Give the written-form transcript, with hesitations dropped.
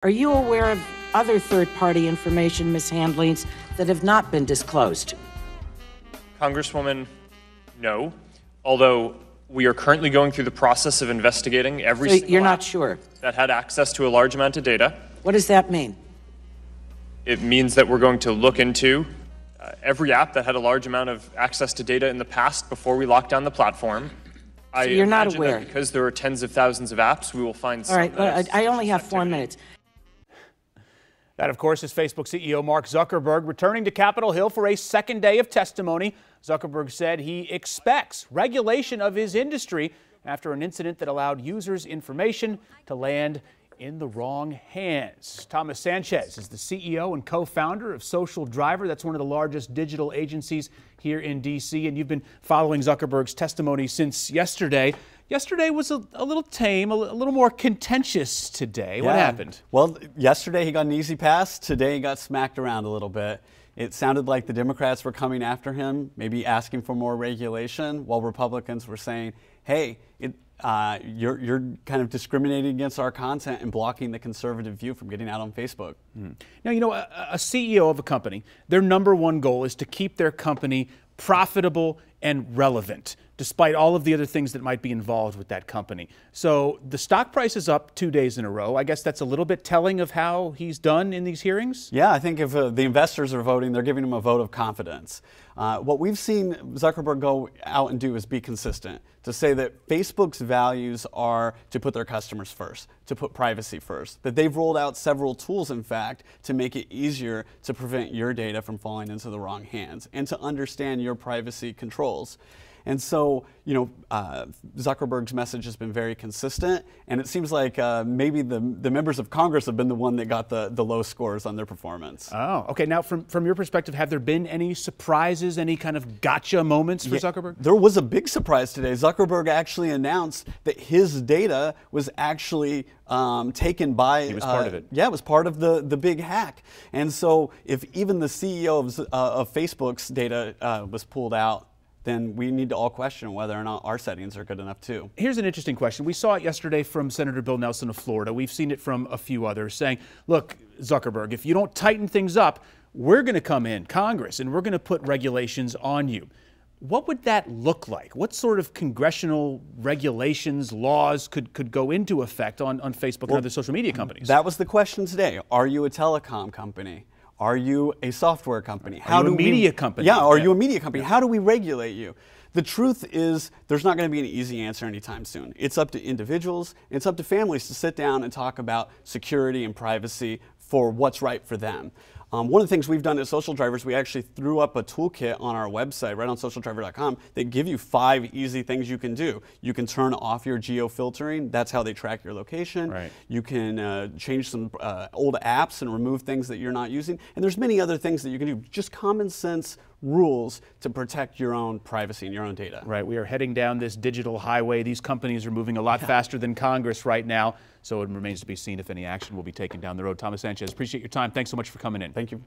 Are you aware of other third-party information mishandlings that have not been disclosed? Congresswoman, no. Although we are currently going through the process of investigating every single you're not app sure? that had access to a large amount of data. What does that mean? It means that we're going to look into every app that had a large amount of access to data in the past before we locked down the platform. So you're not aware? That because there are tens of thousands of apps, we will find some. All right, but I only have 4 minutes. That, of course, is Facebook CEO Mark Zuckerberg returning to Capitol Hill for a second day of testimony. Zuckerberg said he expects regulation of his industry after an incident that allowed users' information to land in the wrong hands. Thomas Sanchez is the CEO and co-founder of Social Driver. That's one of the largest digital agencies here in D.C., and you've been following Zuckerberg's testimony since yesterday. Yesterday was a little tame, a little more contentious today. Yeah. What happened? Well, yesterday he got an easy pass. Today he got smacked around a little bit. It sounded like the Democrats were coming after him, maybe asking for more regulation, while Republicans were saying, hey, you're kind of discriminating against our content and blocking the conservative view from getting out on Facebook. Now, you know, a CEO of a company, their number one goal is to keep their company profitable and relevant, despite all of the other things that might be involved with that company. So the stock price is up 2 days in a row. I guess that's a little bit telling of how he's done in these hearings? Yeah, I think if the investors are voting, they're giving him a vote of confidence. What we've seen Zuckerberg go out and do is be consistent, to say that Facebook's values are to put their customers first, to put privacy first, that they've rolled out several tools, in fact, to make it easier to prevent your data from falling into the wrong hands and to understand your privacy controls. And so, you know, Zuckerberg's message has been very consistent, and it seems like maybe the members of Congress have been the one that got the low scores on their performance. Oh, okay. Now, from your perspective, have there been any surprises, any kind of gotcha moments for Zuckerberg? There was a big surprise today. Zuckerberg actually announced that his data was actually taken by... He was part of it. Yeah, it was part of the big hack. And so if even the CEO of Facebook's data was pulled out, then we need to all question whether or not our settings are good enough too. Here's an interesting question. We saw it yesterday from Senator Bill Nelson of Florida. We've seen it from a few others saying, look, Zuckerberg, if you don't tighten things up, we're going to come in, Congress, and we're going to put regulations on you. What would that look like? What sort of congressional regulations, laws could go into effect on Facebook and other social media companies? That was the question today. Are you a telecom company? Are you a software company? Are you a media company? Yeah, are you a media company? How do we regulate you? The truth is there's not going to be an easy answer anytime soon. It's up to individuals, it's up to families to sit down and talk about security and privacy for what's right for them. One of the things we've done at Social Drivers, we actually threw up a toolkit on our website, right on socialdriver.com, that give you 5 easy things you can do. You can turn off your geo-filtering. That's how they track your location. Right. You can change some old apps and remove things that you're not using. And there's many other things that you can do. Just common sense rules to protect your own privacy and your own data. Right. We are heading down this digital highway. These companies are moving a lot faster than Congress right now, so it remains to be seen if any action will be taken down the road. Thomas Sanchez, appreciate your time. Thanks so much for coming in. Thank you.